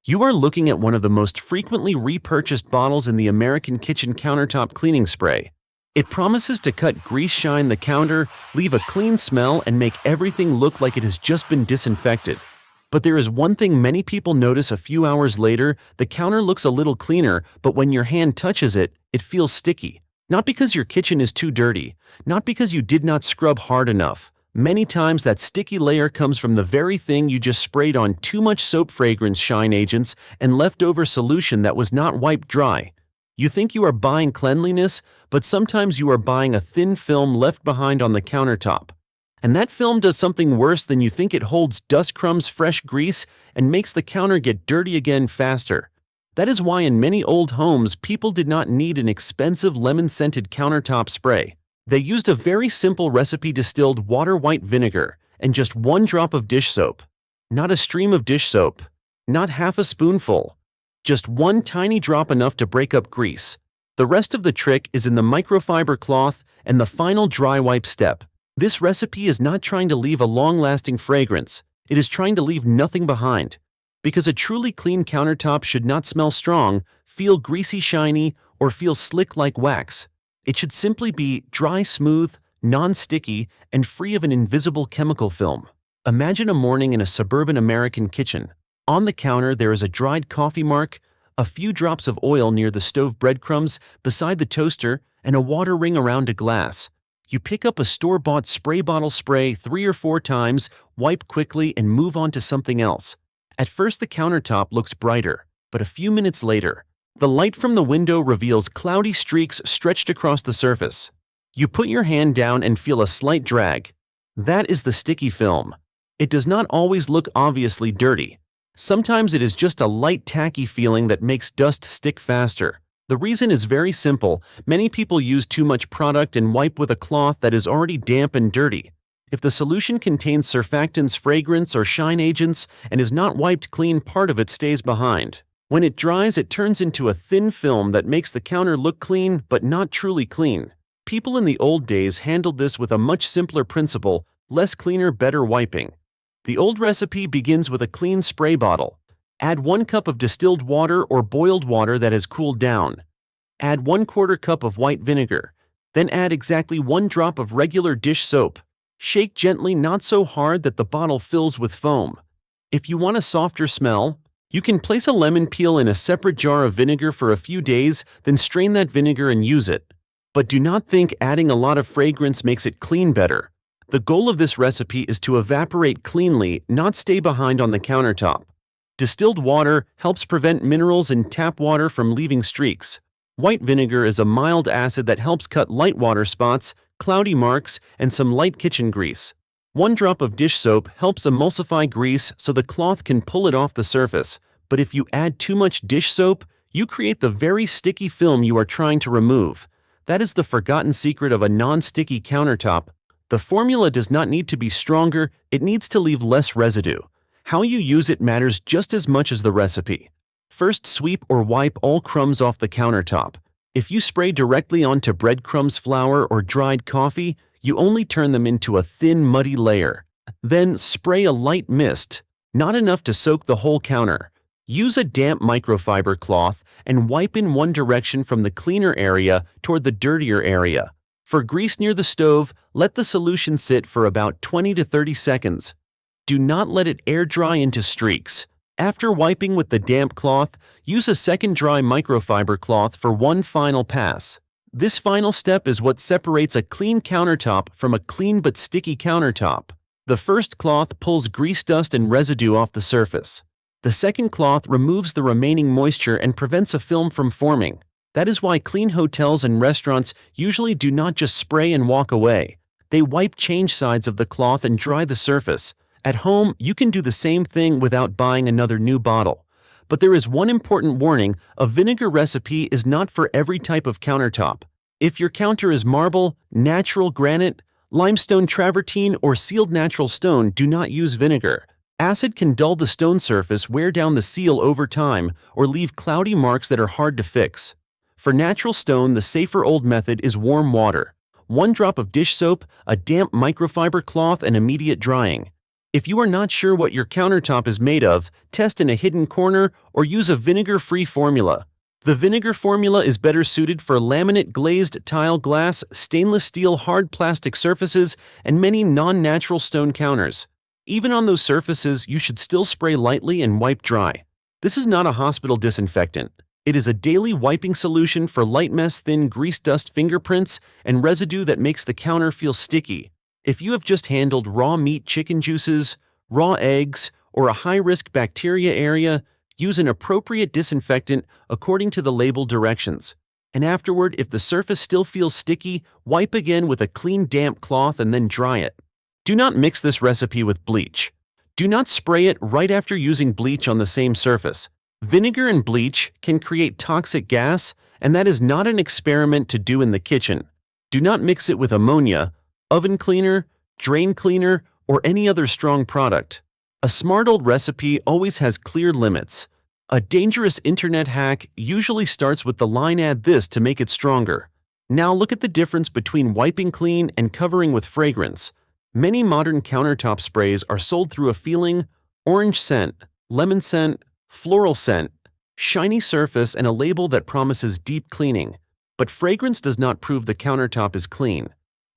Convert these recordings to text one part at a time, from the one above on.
You are looking at one of the most frequently repurchased bottles in the American kitchen countertop cleaning spray. It promises to cut grease shine the counter, leave a clean smell, and make everything look like it has just been disinfected. But there is one thing many people notice a few hours later: the counter looks a little cleaner, but when your hand touches it, it feels sticky. Not because your kitchen is too dirty, not because you did not scrub hard enough. Many times that sticky layer comes from the very thing you just sprayed on: too much soap fragrance shine agents and leftover solution that was not wiped dry. You think you are buying cleanliness, but sometimes you are buying a thin film left behind on the countertop. And that film does something worse than you think. It holds dust, crumbs, fresh grease, and makes the counter get dirty again faster. That is why in many old homes, people did not need an expensive lemon-scented countertop spray. They used a very simple recipe: distilled water, white vinegar, and just 1 drop of dish soap. Not a stream of dish soap. Not half a spoonful. Just 1 tiny drop, enough to break up grease. The rest of the trick is in the microfiber cloth and the final dry wipe step. This recipe is not trying to leave a long-lasting fragrance. It is trying to leave nothing behind. Because a truly clean countertop should not smell strong, feel greasy shiny, or feel slick like wax. It should simply be dry, smooth, non-sticky, and free of an invisible chemical film. Imagine a morning in a suburban American kitchen. On the counter there is a dried coffee mark, a few drops of oil near the stove, breadcrumbs beside the toaster, and a water ring around a glass. You pick up a store-bought spray bottle, spray 3 or 4 times, wipe quickly, and move on to something else. At first the countertop looks brighter, but a few minutes later, the light from the window reveals cloudy streaks stretched across the surface. You put your hand down and feel a slight drag. That is the sticky film. It does not always look obviously dirty. Sometimes it is just a light tacky feeling that makes dust stick faster. The reason is very simple: many people use too much product and wipe with a cloth that is already damp and dirty. If the solution contains surfactants, fragrance, or shine agents and is not wiped clean, part of it stays behind. When it dries, it turns into a thin film that makes the counter look clean but not truly clean. People in the old days handled this with a much simpler principle: less cleaner, better wiping. The old recipe begins with a clean spray bottle. Add 1 cup of distilled water or boiled water that has cooled down. Add 1/4 cup of white vinegar. Then add exactly 1 drop of regular dish soap. Shake gently, not so hard that the bottle fills with foam. If you want a softer smell, you can place a lemon peel in a separate jar of vinegar for a few days, then strain that vinegar and use it. But do not think adding a lot of fragrance makes it clean better. The goal of this recipe is to evaporate cleanly, not stay behind on the countertop. Distilled water helps prevent minerals in tap water from leaving streaks. White vinegar is a mild acid that helps cut light water spots, cloudy marks, and some light kitchen grease. 1 drop of dish soap helps emulsify grease so the cloth can pull it off the surface. But if you add too much dish soap, you create the very sticky film you are trying to remove. That is the forgotten secret of a non-sticky countertop. The formula does not need to be stronger, it needs to leave less residue. How you use it matters just as much as the recipe. First, sweep or wipe all crumbs off the countertop. If you spray directly onto breadcrumbs, flour, or dried coffee, you only turn them into a thin, muddy layer. Then spray a light mist, not enough to soak the whole counter. Use a damp microfiber cloth and wipe in one direction from the cleaner area toward the dirtier area. For grease near the stove, let the solution sit for about 20 to 30 seconds. Do not let it air dry into streaks. After wiping with the damp cloth, use a second dry microfiber cloth for one final pass. This final step is what separates a clean countertop from a clean but sticky countertop. The first cloth pulls grease, dust, and residue off the surface. The second cloth removes the remaining moisture and prevents a film from forming. That is why clean hotels and restaurants usually do not just spray and walk away. They wipe, change sides of the cloth, and dry the surface. At home, you can do the same thing without buying another new bottle. But there is one important warning: a vinegar recipe is not for every type of countertop. If your counter is marble, natural granite, limestone, travertine, or sealed natural stone, do not use vinegar. Acid can dull the stone surface, wear down the seal over time, or leave cloudy marks that are hard to fix. For natural stone, the safer old method is warm water. 1 drop of dish soap, a damp microfiber cloth, and immediate drying. If you are not sure what your countertop is made of, test in a hidden corner or use a vinegar-free formula. The vinegar formula is better suited for laminate glazed tile glass, stainless steel hard plastic surfaces, and many non-natural stone counters. Even on those surfaces, you should still spray lightly and wipe dry. This is not a hospital disinfectant. It is a daily wiping solution for light mess, thin grease dust, fingerprints, and residue that makes the counter feel sticky. If you have just handled raw meat, chicken juices, raw eggs, or a high-risk bacteria area, use an appropriate disinfectant according to the label directions. And afterward, if the surface still feels sticky, wipe again with a clean damp cloth and then dry it. Do not mix this recipe with bleach. Do not spray it right after using bleach on the same surface. Vinegar and bleach can create toxic gas, and that is not an experiment to do in the kitchen. Do not mix it with ammonia, oven cleaner, drain cleaner, or any other strong product. A smart old recipe always has clear limits. A dangerous internet hack usually starts with the line "add this to make it stronger." Now look at the difference between wiping clean and covering with fragrance. Many modern countertop sprays are sold through a feeling, orange scent, lemon scent, floral scent, shiny surface, and a label that promises deep cleaning. But fragrance does not prove the countertop is clean.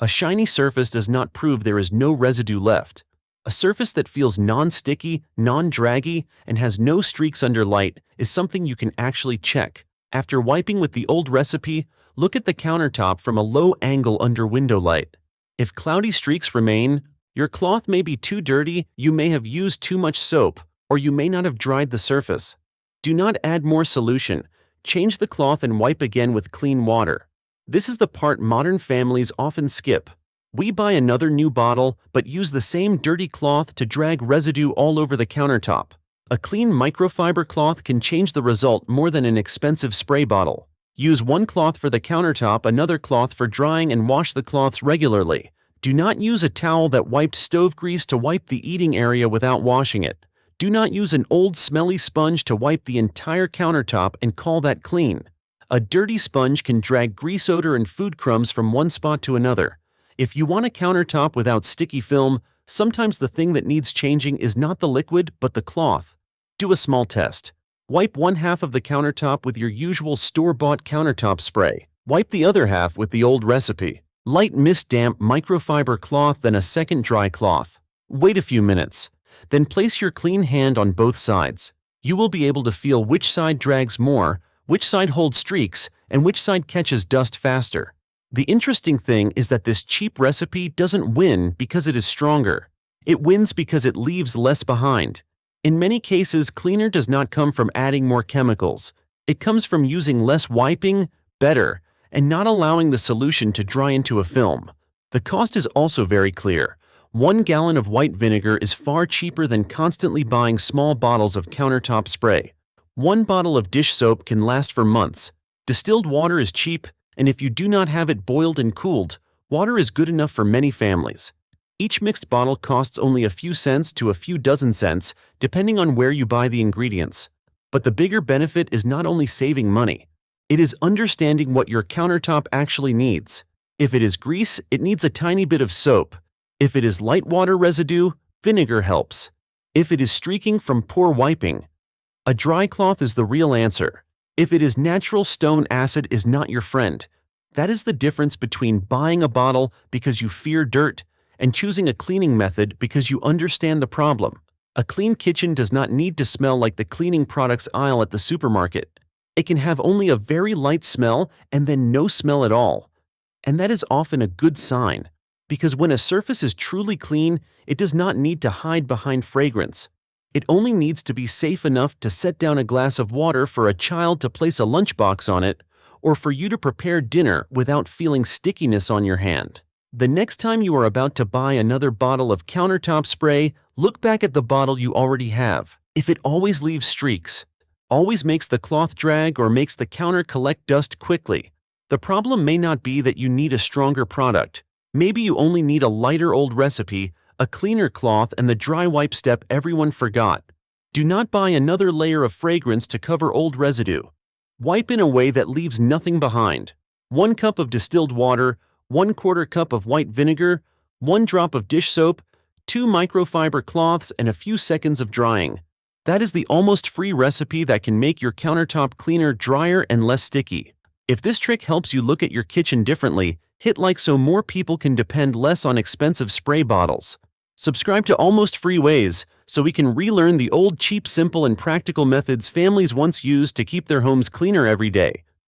A shiny surface does not prove there is no residue left. A surface that feels non-sticky, non-draggy, and has no streaks under light is something you can actually check. After wiping with the old recipe, look at the countertop from a low angle under window light. If cloudy streaks remain, your cloth may be too dirty, you may have used too much soap, or you may not have dried the surface. Do not add more solution. Change the cloth and wipe again with clean water. This is the part modern families often skip. We buy another new bottle, but use the same dirty cloth to drag residue all over the countertop. A clean microfiber cloth can change the result more than an expensive spray bottle. Use one cloth for the countertop, another cloth for drying, and wash the cloths regularly. Do not use a towel that wiped stove grease to wipe the eating area without washing it. Do not use an old smelly sponge to wipe the entire countertop and call that clean. A dirty sponge can drag grease odor and food crumbs from one spot to another. If you want a countertop without sticky film, sometimes the thing that needs changing is not the liquid but the cloth. Do a small test. Wipe one half of the countertop with your usual store-bought countertop spray. Wipe the other half with the old recipe. Light mist damp microfiber cloth, then a second dry cloth. Wait a few minutes. Then place your clean hand on both sides. You will be able to feel which side drags more, which side holds streaks, and which side catches dust faster. The interesting thing is that this cheap recipe doesn't win because it is stronger. It wins because it leaves less behind. In many cases, cleaner does not come from adding more chemicals. It comes from using less wiping, better, and not allowing the solution to dry into a film. The cost is also very clear. 1 gallon of white vinegar is far cheaper than constantly buying small bottles of countertop spray. 1 bottle of dish soap can last for months. Distilled water is cheap, and if you do not have it boiled and cooled, water is good enough for many families. Each mixed bottle costs only a few cents to a few dozen cents, depending on where you buy the ingredients. But the bigger benefit is not only saving money. It is understanding what your countertop actually needs. If it is grease, it needs a tiny bit of soap. If it is light water residue, vinegar helps. If it is streaking from poor wiping, a dry cloth is the real answer. If it is natural, stone acid is not your friend. That is the difference between buying a bottle because you fear dirt and choosing a cleaning method because you understand the problem. A clean kitchen does not need to smell like the cleaning products aisle at the supermarket. It can have only a very light smell and then no smell at all. And that is often a good sign, because when a surface is truly clean, it does not need to hide behind fragrance. It only needs to be safe enough to set down a glass of water for a child to place a lunchbox on it, or for you to prepare dinner without feeling stickiness on your hand. The next time you are about to buy another bottle of countertop spray, look back at the bottle you already have. If it always leaves streaks, always makes the cloth drag, or makes the counter collect dust quickly, the problem may not be that you need a stronger product. Maybe you only need a lighter old recipe, a cleaner cloth, and the dry wipe step everyone forgot. Do not buy another layer of fragrance to cover old residue. Wipe in a way that leaves nothing behind. 1 cup of distilled water, 1/4 cup of white vinegar, 1 drop of dish soap, 2 microfiber cloths, and a few seconds of drying. That is the almost free recipe that can make your countertop cleaner drier and less sticky. If this trick helps you look at your kitchen differently, hit like so more people can depend less on expensive spray bottles. Subscribe to Almost Free Ways so we can relearn the old cheap, simple, and practical methods families once used to keep their homes cleaner every day.